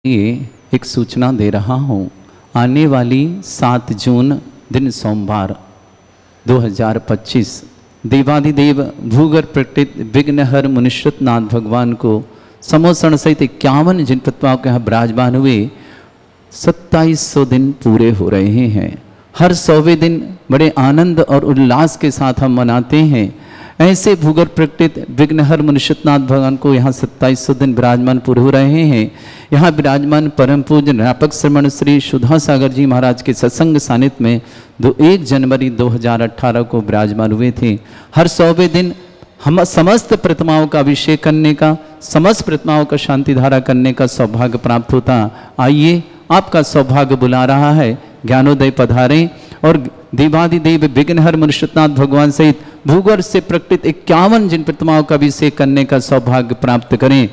ये एक सूचना दे रहा हूँ। आने वाली 7 जून दिन सोमवार 2025 देवादिदेव भूगर प्रकृत विघ्नहर मुनिश्रुत नाथ भगवान को समोसण सहित 51 जिन प्रतिमाओं के यहाँ विराजमान हुए 2700 दिन पूरे हो रहे हैं। हर 100वें दिन बड़े आनंद और उल्लास के साथ हम मनाते हैं। ऐसे भूगर प्रकृत विघ्नहर मुनिश्रुतनाथ भगवान को यहाँ 2700 दिन विराजमान पूरे हो रहे हैं। यहाँ विराजमान परम पूज्य व्यापक श्रमण श्री सुधा सागर जी महाराज के सत्संग सानिध्य में 1 जनवरी 2018 को विराजमान हुए थे। हर 100वें दिन हम समस्त प्रतिमाओं का अभिषेक करने का, समस्त प्रतिमाओं का शांति धारा करने का सौभाग्य प्राप्त होता। आइए, आपका सौभाग्य बुला रहा है। ज्ञानोदय पधारें और देवादिदेव विघ्नहर मुनिश्रुतनाथ भगवान सहित भूगर्भ से प्रकटित 51 जिन प्रतिमाओं का अभिषेक करने का सौभाग्य प्राप्त करें।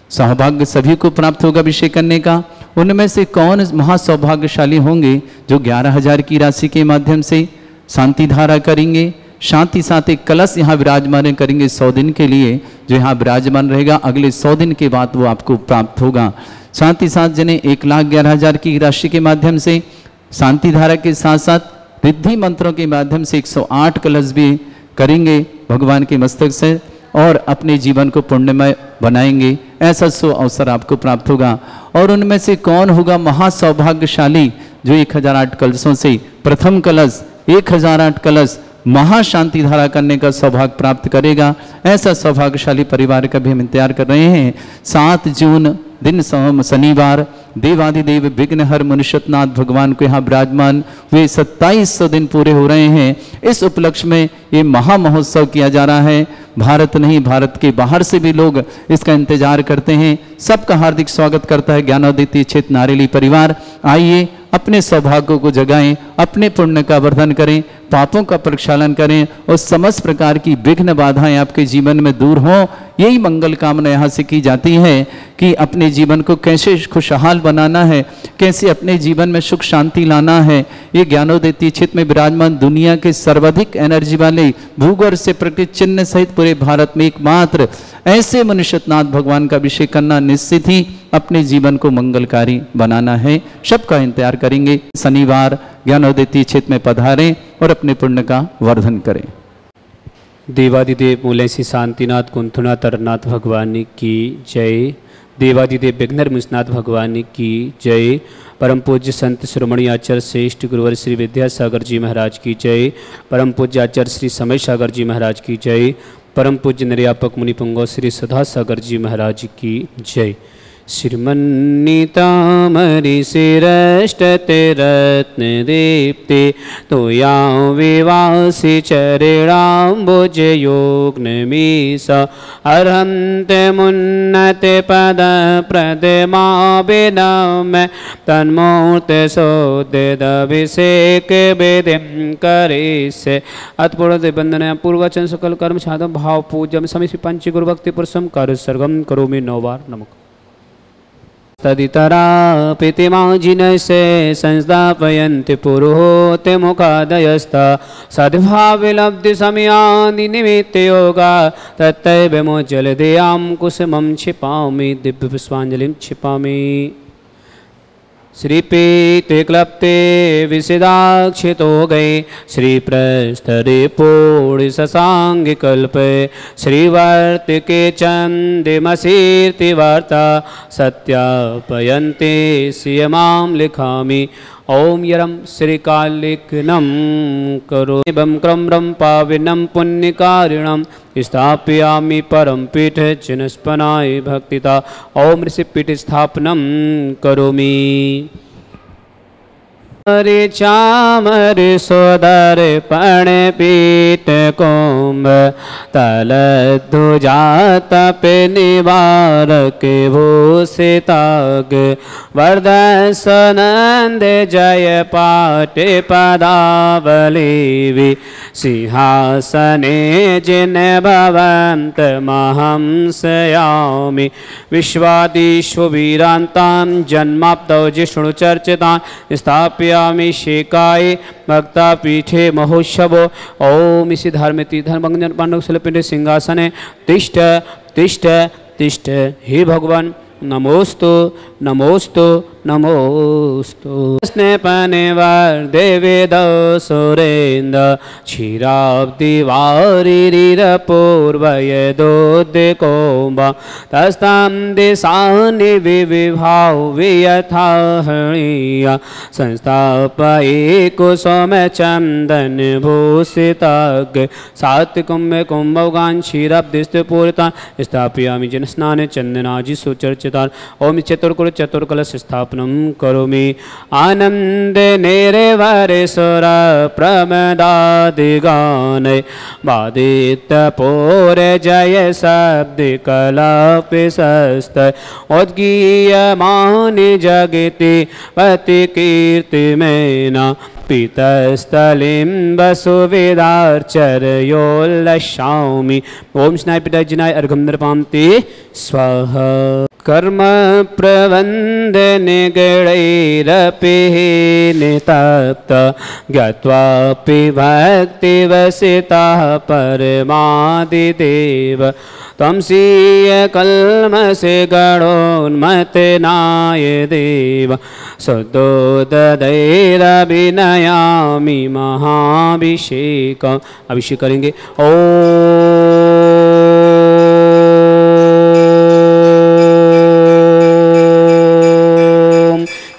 सौभाग्य सभी को प्राप्त होगा अभिषेक करने का। उनमें से कौन महासौभाग्यशाली होंगे जो 11,000 की राशि के माध्यम से शांति धारा करेंगे, शांति साथ एक कलश यहाँ विराजमान करेंगे 100 दिन के लिए। जो यहाँ विराजमान रहेगा अगले 100 दिन के बाद वो आपको प्राप्त होगा। साथ ही साथ जिन्हें 1,11,000 की राशि के माध्यम से शांति धारा के साथ साथ रिद्धि मंत्रों के माध्यम से 108 कलश भी करेंगे भगवान के मस्तक से और अपने जीवन को पुण्यमय बनाएंगे। ऐसा अवसर आपको प्राप्त होगा। और उनमें से कौन होगा महासौभाग्यशाली जो 1008 कलशों से प्रथम कलश 1008 कलश महाशांति धारा करने का सौभाग्य प्राप्त करेगा। ऐसा सौभाग्यशाली परिवार का भी हम इंतजार कर रहे हैं। 7 जून दिन शनिवार देवादिदेव विघ्नहर मुनिश्रुतनाथ भगवान को यहाँ विराजमान हुए 2700 दिन पूरे हो रहे हैं। इस उपलक्ष्य में ये महा महोत्सव किया जा रहा है। भारत नहीं, भारत के बाहर से भी लोग इसका इंतजार करते हैं। सबका हार्दिक स्वागत करता है ज्ञानोदय क्षेत्र नारेली परिवार। आइए, अपने सौभाग्यों को जगाएं, अपने पुण्य का वर्धन करें, पापों का प्रक्षालन करें और समस्त प्रकार की विघ्न बाधाएं आपके जीवन में दूर हों। यही मंगल कामना यहाँ से की जाती है कि अपने जीवन को कैसे खुशहाल बनाना है, कैसे अपने जीवन में सुख शांति लाना है। ये ज्ञानोदय क्षेत्र में विराजमान दुनिया के सर्वाधिक एनर्जी वाले भूगर्भ से प्रकट चिन्ह सहित पूरे भारत में एकमात्र ऐसे मुनिश्रुतनाथ भगवान का अभिषेक करना निश्चित ही अपने जीवन को मंगलकारी बनाना है। सबका इंतजार करेंगे। शनिवार ज्ञानोदय क्षेत्र में पधारें और अपने पुण्य का वर्धन करें। देवादिदेव मूलसी शांतिनाथ कुंथुनाथ अरनाथ भगवान की जय। देवादिदेव विघ्नहर मुनिश्रुतनाथ भगवान की जय। परम पूज्य संत शिरोमणि आचार्य श्रेष्ठ गुरुवर श्री विद्यासागर जी महाराज की जय। परम पूज्य आचार्य श्री समय सागर जी महाराज की जय। परम पूज्य निर्यापक मुनि पुंगव श्री सदा सागर जी महाराज की जय। श्रीमन्नितामरि शिरष्टते रत्न दीप्ते तोयां विवासि चरिणाम्बुज योग्नमीश अर्हन्ते मुन्नते पद प्रदमा विनम तन्मूर्ते सोदिदभिषेक विधिं करिष्ये। अतपूर्व वंदना पूर्वचन सकल कर्म साधन भाव पूजम समीपि पंच गुरु भक्ति पुरुषम कार्य सर्वम करोमि 9 बार नमः। तदितरा प्रीतिमाजिनसे संस्थापयन्ति पुरोहोते मुखादयस्ता सद्भावलब्धि समयानि निमित्त योगा तत्तैव मोज्जलधियां कुसुमं क्षिपामि दिव्य पुष्पांजलिं क्षिपामि। श्रीपीते क्लप्ते विषदाक्षितो गए श्रीप्रस्तरे पूर्ण शशांग कल्पे श्रीवर्तिके चंदिमशीर्ति वार्ता सत्यापयन्ते सियमां लिखामि। ओम यरम श्रीकालिकनम करो एवं क्रम्रम पाविनम पुण्यकारिणम स्थापयामि परम पीठ चिनस्पनाय भक्तिता। ओम ऋषिपीठ स्थापनम करोमि। हरे चामर सोदर पण पीठ कुंभ तल ध्वजात पे निवारक भूषिताग वर्धसनंद जय पाठ पदावली सिंहासने जिन भवंत महंसयामि। विश्वादिषु वीरांतां जन्माप्तौ जिष्णु चर्चितान् स्थापयामि शेकाय भक्ता पीठे महोत्सवो। ओम इसी धर्मति धर्मज्ञ पांडव शिलपिंड सिंहासने तिष्ठ तिष्ठ तिष्ठ। हे भगवान नमोस्तु नमोस्तु नमोस्तु स्नेपनिवार देवेद सुरेन्द्र क्षीराब्दिवारिपूर्वयदोद्दिकोम्ब तस्तां दिशानि विविभाव वियथा हणीय संस्थापये कुसुम चंदन भूषिताग् सात्विकुम्भ कुम्भगान क्षीराब्दिस्तपूरितान् स्थापयामि जन स्नान चंदनाजि सुचर्चितान् ओम चतुर्कुल चतुर्कलश स्थापनं करोमि आनंद निर्वरेश्वर प्रमदादिगान बादित पोर जय शब्द कलापिशस्त उद्गीयमानि जगति पति कीर्तिमेना पीतस्थलिं वसुविदार्चर्योल्लशामि ओम स्नाय पिता जिनाय अर्घम नृपां ते स्वाहा कर्म प्रबंध निगणैरपिः नितप्त ज्ञात्वापि भक्तिवसितः परमादिदेव तमसीय कल्मषे गणोन्मतनाय देव सदोददैरभिनयामि महाभिषेक अभिषेक करेंगे ओम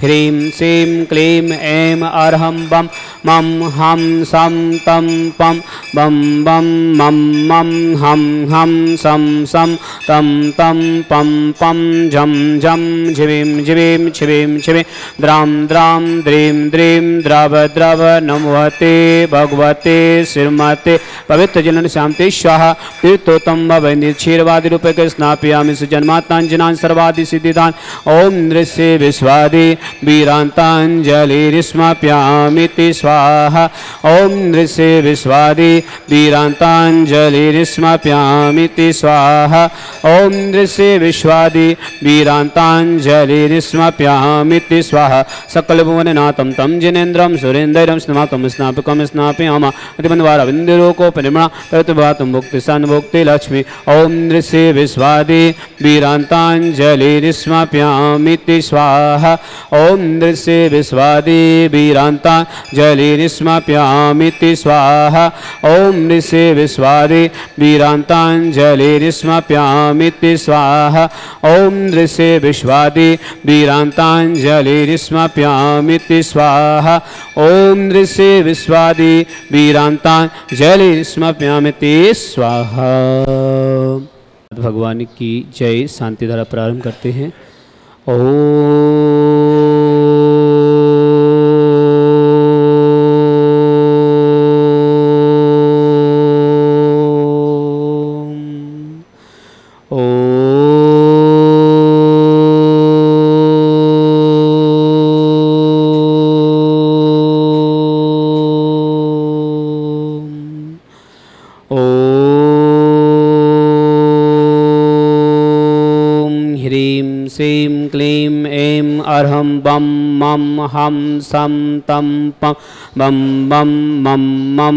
ह्रीं श्रीं क्लीं ऐं अर्हं बम मम हम सम तम पम बम बम मम मम हम सम सम तम तम पम पम झम झम झिविं झिविं छिविं छिविं द्रां द्रां द्रीं द्रीं द्रव द्रव नमोते भगवते श्रीमते पवित्र जलन शांति स्वाहा तीर्थोत्तम भवन्ति क्षीरवादि रूपे के स्नापयामि सुजन्मातांजनान् सर्वादि सिद्धिदान ओम नृस्य विश्वादि वीरांतांजलिस्माप्यामिति स्वाहा ओम नृस्य विश्वादि वीरांतांजलिस्माप्यामिति स्वाहा ओम नृस्य विश्वादि वीरांतांजलिस्माप्यामिति स्वाहा सकल भुवननाथं तं जिनेन्द्रं सुरेन्द्रं स्नातम स्नापकं स्नापयामः अतिबन्धवार विन्दुरोको परिमणा तत्भातं भुक्ति सन्भुक्ति लक्ष्मी ओम नृस्य विश्वादि वीरांतांजलिस्माप्यामिति स्वाहा ओम नृस्य विश्वादि वीरांतांजलिस्माप्यामिति स्वाहा ओम नृस्य विश्वादि वीरांतांजलिस्माप्यामिति स्वाहा ओम नृस्य विश्वादि वीरांतांजलिस्माप्यामिति स्वाहा ओम नृस्य विश्वादि वीरांतांजलिस्माप्यामिति स्वाहा। भगवान की जय। शांति धारा प्रारंभ करते हैं। श्रीं क्लीं ऐं अर्हं बम मम हम सम तम पम बम बम मम मम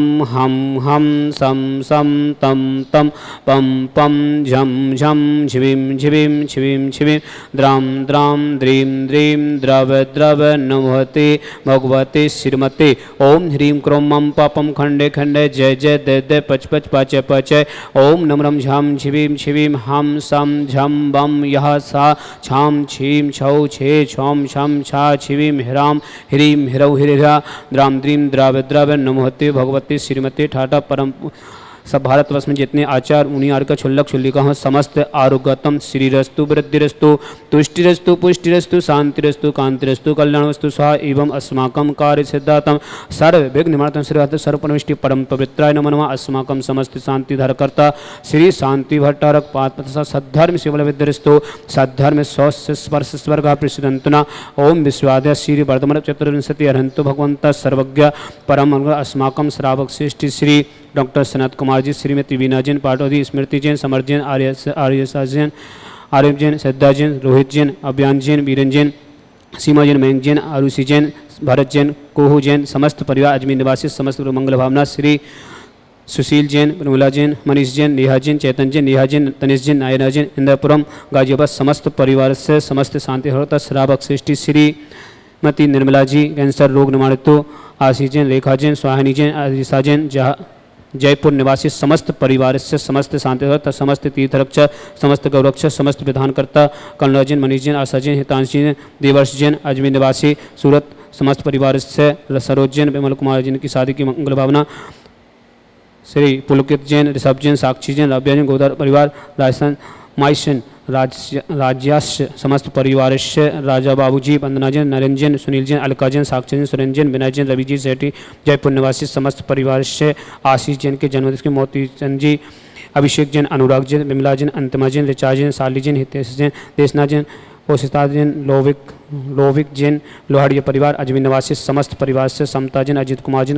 हम सम सम तम तम पम पम झम झम झिविं झिविं छिविं छिविं द्रां द्रां द्रीं द्रीं द्रव द्रव नमोते भगवते श्रीमते ओम ह्रीं क्रों मम पापम खंडे खंडे जय जय दय दय पच पच पचय पचय ओम नम रम झम छिविं छिविं हम सम झम बम यह सा छाम छीम छौ छे छौम छम छा छिविं ह्रां ह्रीं ह्रौ हिरा द्रां द्रीं द्रव द्रव नमोते भगवते श्रीमते ठाटा परम। सब भारतवर्ष में जितने आचार उनियार का छुल्लक छुल्लिका हो समस्त आरोग्यतम श्रीरस्तु वृद्धिरस्तु तुष्टिरस्तु पुष्टिरस्तु शांतिरस्तु कांतिरस्तु कल्याणवस्तु स्वाहा एवं अस्माकं कार्य सिद्धातम सर्व विघ्न निवारणं श्रीहत सर्वपरमिष्टि परम पवित्राय नमो नमः। अस्माकं समस्त शांति धारकर्ता श्री शांति भट्टारक पात्मतसा सद्धर्म शिवल विद्यरस्तु सद्धर्म सौस्य स्पर्श स्वर्ग प्रसिद्धंतना ओम विश्वाद्य श्री वर्धमान चतुर्विंशति अरहंतु भगवंत सर्वज्ञ परम अस्माकं श्रावक श्रेष्ठ श्री डॉक्टर सनत कुमार जी, श्रीमती वीना जैन, पाटौदी स्मृति जैन, समर जैन, आर्यसा जैन, आर्यभ जैन, श्रद्धा जैन, रोहित जैन, अभियान जैन, वीरन जैन, सीमा जैन, मयंक जैन, आरुषि जैन, भरत जैन, कोहू जैन, समस्त परिवार अजमेर निवासी समस्त मंगल भावना श्री सुशील जैन, प्रमिला जैन, मनीष जैन, नेहा जैन, चैतन जैन, नेहा जैन, तनिष जैन, नायना जैन, इंद्रपुरम गाजियाबाद समस्त परिवार से समस्त शांति होता श्रावक श्रेष्ठी श्रीमती निर्मला जी कैंसर रोग निवारित आशीष जैन, रेखा जैन, स्वाहिनी जैन, आदिशा जैन, जयपुर निवासी समस्त परिवार से समस्त शांति होता समस्त तीर्थरक्षक समस्त गौरक्षक समस्त विधानकर्ता करुणा जैन, मनीष जैन, आशा जैन, हितांशी जैन, देवर्ष जैन, अजमेर निवासी सूरत समस्त परिवार से सरोज जैन, विमल कुमार जैन की शादी की मंगल भावना, श्री पुलकित जैन, ऋषभ जैन, साक्षी जैन, रव्या जैन, गोदार परिवार राजस्थान, माइशन राज्यास्य समस्त परिवार से राजा बाबूजी, वंदना जैन, नरेंद्र जैन, सुनील जैन, अलका जैन, साक्षी जैन, सुरेंद्र जैन, विनय जैन, रवि जी सेठी, जयपुर निवासी समस्त परिवार से आशीष जैन के जन्मदिन के मोती चंद जी, अभिषेक जैन, अनुराग जैन, विमला जैन, अंतिमा जैन, ऋचा जैन, शाली जैन, हितेश जैन, देशना जैन, ओशिता जैन, लोविक जैन, लोहाड़िया परिवार, अजमेर निवासी समस्त परिवार से समता जैन, अजित कुमार जैन,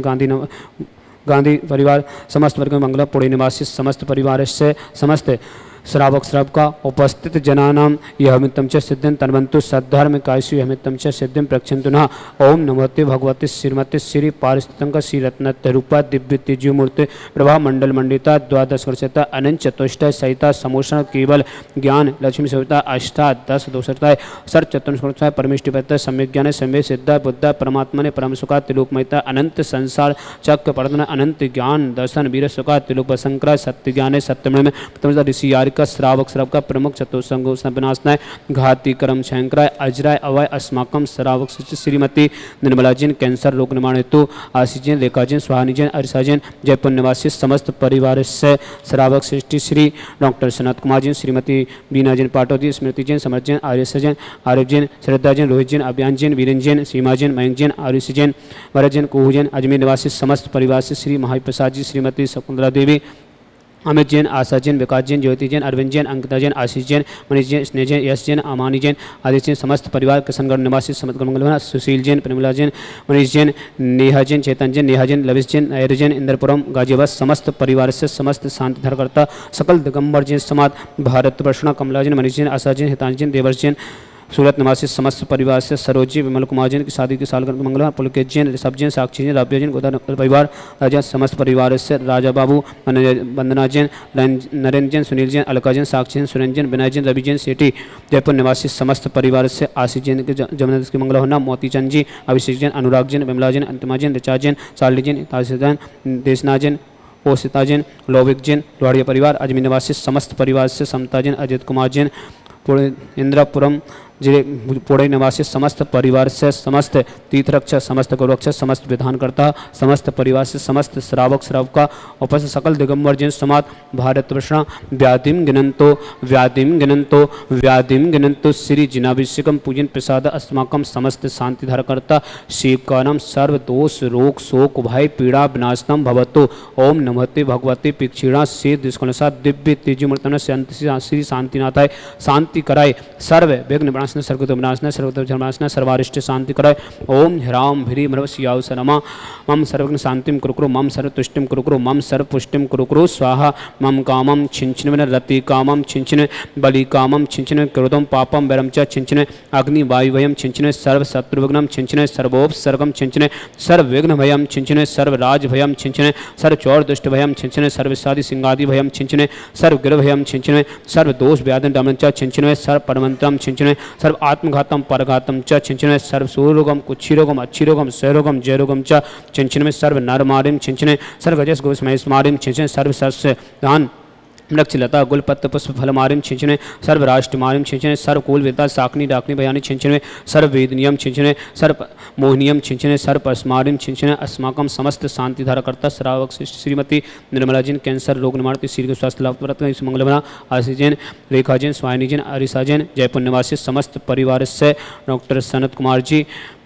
गांधी परिवार समस्त वर्ग में मंगला, पुणे निवासी समस्त परिवार से समस्त श्रावक श्राव का उपस्थित जनानाम यह मित्तम च सिद्धिं तन्वन्तु सद्धर्म कायसु यह मित्तम च सिद्धिं प्रक्षन्तु नः। ओम नमोते भगवते श्रीमते श्री पारिस्थितंक श्री रत्नत्य रूपा दिव्य तेजो मूर्ति प्रभा मंडल मंडिता द्वादश वर्षता अनंत चतुष्ट सहिता समोषण केवल ज्ञान लक्ष्मी सविता अष्टा 10 दोषताय सर्व चतुर्थ परमेष्टि सम्यक ज्ञान सम्य सिद्धा बुद्धा परमात्मा ने परम सुखा तिलोकमयता अनंत संसार चक्र पड़न अनंत ज्ञान दर्शन वीर सुखा तिलोक शंकर सत्य ज्ञान सत्यमय में ऋषि का श्रावक श्राव का प्रमुख चतुर्संग विनाशनाय घाती कर्म शंकराय अजराय अवय अस्माकम श्रावक श्रीमती निर्मला जैन कैंसर रोग निवारण हेतु आशीष जैन, रेखा जैन, स्वाहानी जैन, अरिसा जैन, जयपुर निवासी समस्त परिवार से श्रावक श्रेष्ठी श्री डॉक्टर सनत कुमार जैन, श्रीमती बीना जैन पाटोदी, स्मृति जैन, समर्थ जैन, आर्यस जैन, आरोप जैन, श्रद्धा जैन, रोहित जैन, अभियान जैन, वीरेंद्र जैन, सीमा जैन, मयंक जैन, आरुषि जैन, भरत जैन, कुहू जैन, अजमेर निवासी समस्त परिवार से श्री महाप्रसाद जी, श्रीमती शकुंतला देवी, अमित जैन, आशा जैन, विकास जैन, ज्योति जैन, अरविंद जैन, अंकिता जैन, आशीष जैन, मनीष जैन, स्नेह जैन, यश जैन, अमानी जैन, आदित्य जैन, समस्त परिवार किशनगढ़ निवासी समस्त मंगल, सुशील जैन, प्रमिला जैन, मनीष जैन, नेहा जैन, चेतन जैन, नेहा जैन, लविश जैन, नायर जैन, इंद्रपुरम गाजियाबाद समस्त परिवार से समस्त शांति धरकर्ता सकल दिगंबर जैन समाज भारत वर्षणा कमला जैन, मनीष जैन, आशा जैन, हितांश जैन, देवर्ष जैन, सूरत निवासी समस्त परिवार से सरोजी, विमल कुमार जैन की शादी की सालगिरह की मंगल, पुलकित जैन, ऋषभ जैन, साक्षी जैन, रव्या जैन, गोदार परिवार राजा समस्त परिवार से राजा बाबू, वंदना जैन, नरेंद्र जैन, सुनील जैन, अलका जैन, साक्षी जैन, सुरेंद्र जैन, विनय जैन, रवि जैन सेठी, जयपुर निवासी समस्त परिवार से आशीष जैन के जन्मदिन की मंगल होना, मोती चंद जी, अभिषेक जैन, अनुराग जैन, विमला जैन, अंतिमा जैन, ऋचा जैन, शाली जैन, ताशी जैन, देशना जैन, ओशिता जैन, लोविक जैन, लोहाड़िया परिवार, अजमेर निवासी समस्त परिवार से समता जैन, अजित कुमार जैन, इंद्रपुरम जिले पुणे निवासी समस्त परिवार से समस्त तीर्थरक्षक समस्त गौरक्षक समस्त विधानकर्ता समस्त परिवार से समस्त श्रावक श्राव का उपस्थित सकल दिगंबर जैन समाज भारत वर्षा व्याधिम गिनंतो श्री जिनाभिषेकम पूजन प्रसाद अस्माकम समस्त शांति धारकर्ता शिवकानम सर्व दोष रोग शोक भय पीड़ा विनाशनम भवतो। ओम नमस्ते भगवते पिक्षीणा से दुष्कलसा दिव्य तेजमूर्तन श्री शांतिनाथाय शांति कराय सर्व विघ्न सर्वतो विनाशना सर्वतो धर्मासना सर्वारिष्ट शांति कराय। ओम ह्राम ह्री मृवस्याव सरमा मम सर्वज्ञ शांतिम कुरुकुरु मम सर्वतुष्टिम कुरुकुरु मम सर्वपुष्टिम कुरुकुरु स्वाहा मम कामम छिंचन रति कामम छिंचन बलि कामम छिंचन क्रोधम पापम वैरम च छिंचन अग्नि वायुभयम छिंचन सर्व शत्रुविघ्नम छिंचन सर्वोपसर्गम छिंचन सर्व विघ्न भयम छिंचन सर्व राज भयम छिंचन सर्व चौर दुष्ट भयम छिंचन सर्व सादि सिंगादि भयम छिंचन सर्व गिर भयम छिंचन सर्व दोष व्याधन दमन च छिंचन सर्व परमंत्रम छिंचन सर्व आत्मघातम परघातम च छिंचन सर्व सूरोगम कुच्छिरोगम अच्छिरोगम सहरोगम जयरोगम च छिंचन में सर्व नरमारिम छिंचन सर्व गजस गोस्मयस्मारिम छिंचन सर्व सस्य दान वृक्षलता गुलपत्र पुष्प फलमारिम छिंचने सर्व राष्ट्रमारिम छिंचने सर्व कुल वेता साकनी डाकनी बयानी छिंचने सर्व वेदनियम छिंचने सर्व मोहनियम छिंचने सर्व अस्मारिम छिंचने अस्माकम समस्त शांति धारकर्ता श्रावक श्रीमती निर्मला जैन कैंसर रोग निवारण शीघ्र स्वास्थ्य लाभ व्रत इस मंगल बना आशीष जैन रेखा जैन स्वाहिनी जैन अरिसा जैन जयपुर निवासी समस्त परिवार से डॉक्टर सनत कुमार जी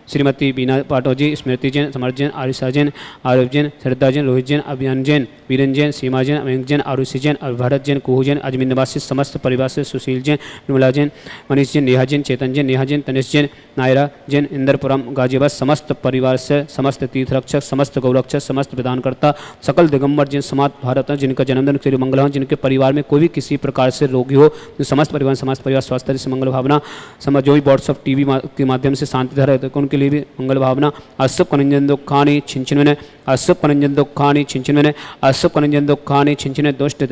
श्रीमती बीना पाटोजी स्मृति जैन समर्थ जैन आरिसा जैन आरोप जैन श्रद्धा जैन रोहित जैन अभियान जैन वीरेंद्र जैन सीमा जैन मयंक जैन आरुषि जैन भरत जैन कुहू जैन अजमेर निवासी समस्त परिवार से सुशील जैन निर्मला जैन मनीष जैन नेहा जैन चेतन जैन नेहा जैन तनिष जैन नायरा जैन इंद्रपुरम गाजियाबाद समस्त परिवार से समस्त तीर्थरक्षक समस्त गौरक्षक समस्त विधानकर्ता सकल दिगंबर जैन समाज भारत जिनका जन्मदिन श्री मंगल हो जिनके परिवार में कोई भी किसी प्रकार से रोगी हो समस्त परिवार स्वास्थ्य से मंगल भावना समझ जो भी व्हाट्सअप टीवी के माध्यम से शांति धारा है तो उनके के लिए भी मंगल भावना। अशुभ कनंजन दुखानि छिंचिन्वने, अशुभ कनंजन दुखानि छिंचिन्वने, अशुभ कनंजन दुखानि छिंचिने, दुष्ट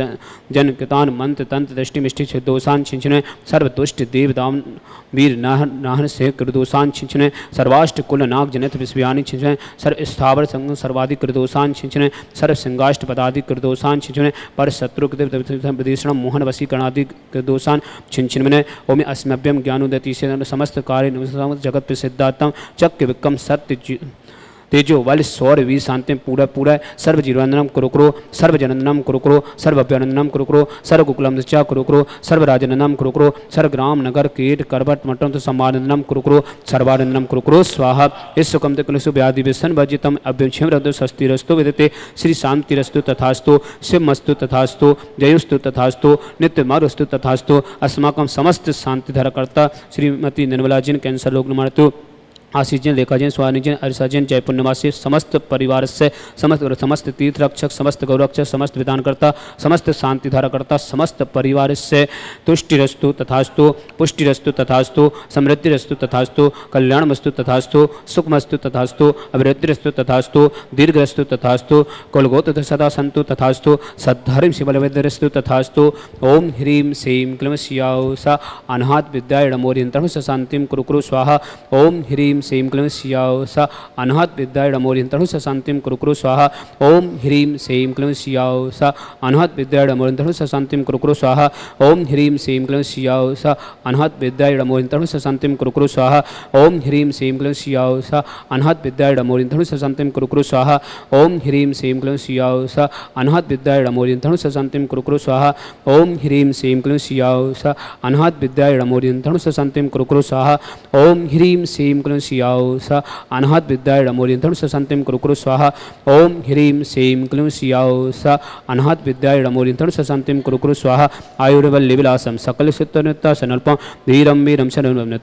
जन कृतान मंत्र तंत्र दृष्टि मिष्टि दोषान छिंचने, सर्व दुष्ट देव दाम वीर नाहन से कृदोषान छिंचने, सर्वाष्ट कुल नाग जनित विश्वयानी छिंचने, सर्व स्थावर संग सर्वाधिक कृदोषान छिंचने, सर्व सिंगाष्ट पदादि कृदोषान छिंचने, पर शत्रु विदेशण मोहन वशीकरणादि कृदोषान छिंचने। ओम अस्मभ्यम ज्ञानोदति से समस्त कार्य जगत प्रसिद्धात्म चक्र विक्रम सत्य तेजो बल सौर वीर शांति पूरा पूरा सर्व जीवनंदनम कुरु कुरु, सर्व जनंदनम कुरु कुरु, सर्व अभ्यनंदनम कुरु कुरु, सर्व कुकुलम च कुरु कुरु, सर्व राजनंदनम कुरु कुरु, सर्व ग्राम नगर कीट करबट मटन तो सम्मानंदनम कुरु कुरु, सर्वानंदनम कुरु कुरु स्वाहा। इस सुकम कुलसु व्याधि व्यसन वर्जितम अभ्यक्षम रद्द स्वस्तिरस्तु विदते श्री शांतिरस्तु तथास्तु, शिवमस्तु तथास्तु, जयुस्तु तथास्तु, नित्यमारुस्तु तथास्तु। अस्माकं समस्त शांतिधरकर्ता श्रीमती निर्मला जिन कैंसर रोग निवारतु, आशीष जैन, रेखा जैन, स्वानी जैन, अरिसा जैन, जयपुर निवासी समस्त परिवार से समस्त तीर्थ रक्षक, समस्त गौरक्षक, समस्त विधानकर्ता, समस्त शांतिधाराकर्ता, समस्त परिवार से तुष्टिरस्तु तथास्तु, पुष्टिरस्तु तथास्तु, समृद्धिरस्तु तथास्तु, कल्याणमस्तु तथास्तु, सुखमस्तु तथास्तु, अभिवृद्धिरस्तु तथास्तु, दीर्घरस्तु तथास्तु, कुलगोत्र सदा सन्तु तथास्तु, सद्धर्म शिवलवेदरस्तु तथास्तु। ओम ह्रीं श्रीं क्लीं श्यां सा अनाहत विद्याय नमोरियंत्रणं स शांतिं कुरु कुरु स्वाहा। ओम ह्रीं श्रीं क्लीं श्यां सा अनाहत विद्याय नमोरियंत्रणं स शांतिं कुरु कुरु स्वाहा। ओम ह्रीं श्रीं क्लीं श्यां सा अनाहत विद्याय नमोरियंत्रणं स शांतिं कुरु कुरु स्वाहा। ओम ह्रीं श्रीं क्लीं श्यां सा अनाहत विद्याय नमोरियंत्रणं स शांतिं कुरु कुरु स्वाहा। ओम ह्रीं श्रीं क्लीं श्यां सा अनाहत विद्याय नमोरियंत्रणं स शांतिं कुरु कुरु स्वाहा। ओम ह्रीं श्रीं क्लीं श्यां सा अनाहत विद्याय नमोरियंत्रणं स शांतिं कुरु कुरु स्वाहा। ओम ह्रीं श्रीं क्लीं श्यां सा अनाहत विद्याय नमोरियंत्रणं स शांतिं कुरु कुरु स्वाहा। ओम ह्रीं श्रीं क्लीं श्यां सा अनाहत विद्याय नमोरियंत्रणं स शांतिं कुरु कुरु स्वाहा। ओम ह्रीं श्रीं क्लीं श्यां सा अनाहत विद्याय नमोरियंत्रणं स शांतिं कुरु कुरु स्वाहा। आयुर्वल्ली विलासं सकल सिद्धनित्य सनल्पं धीरं वीरं शरणं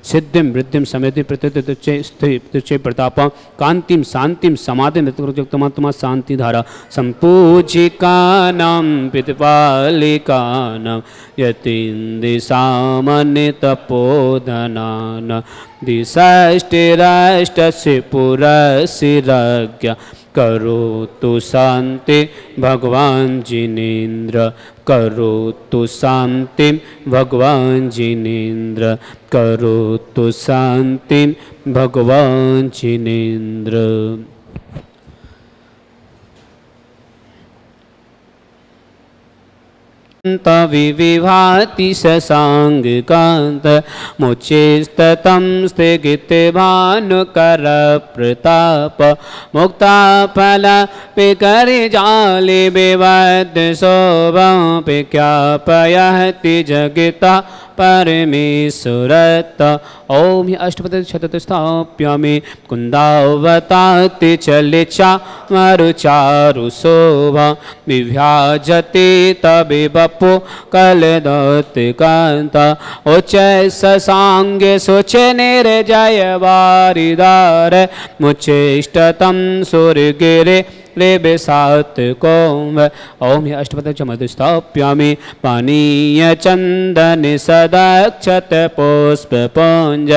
सिद्धिं वृद्धिं समृद्धि प्रत्यय प्रतापं कांतिं शांतिं समाधिं मृत्युक्तमात्मा शांतिधारा संपूजिकानां पितृपालिकानां यतीन्द्रिसामन्यतपोधनानां दिषष्टिराष्टस्य पुरसिरज्ञ करोतु शांति भगवान जिनेन्द्र, करोतु शांति भगवान जिनेन्द्र, करोतु शांति भगवान जिनेन्द्र। विविभाति शशांग कांत मुचेस्ततं स्थिगिते भानुकर प्रताप मुक्ताफल पिकरि जाले विवद शोभं विज्ञापयति जगता परमेश्वरत। ओम हि अष्टपद शतस्थाप्यामि कुन्दावताति चलिचा मरुचारु शोभा विभ्याजति तबि बपु कलदत्ति कांता उच्चै ससांगे सुच निर्जय वारिदार मुचेष्टतं सुरगिरे लेबे सात कोम। ओम हि अष्टपद मधुस्थाप्यामि पानीय चंदन सदक्षत पुष्प पुंज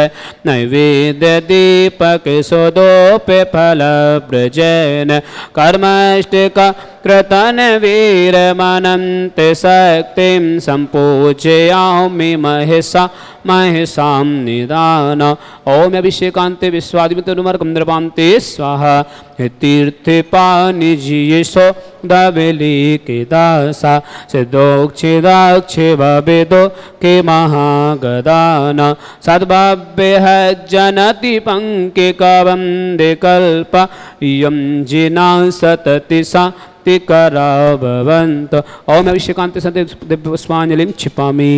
नैवेद्य दीपक सुदोप फल ब्रजन कर्मष्टिक कृतन वीर मनंत शक्तिं संपूजयामि महिषा महिषां निदान। ओम अभिषेकांते विश्वादिमितनुमर्कंद्रपांते स्वाहा। तीर्थे पानिजीयसो दबली के दासा सिद्धोक्षिदाक्षि भवेदो के महागदान सद्भव्य जनति पंके कवंदे कल्प यम जिना सतति सा करावंत। ओम अभिषेकांत सत्य दिव्य पुष्पांजलिं क्षिपामि।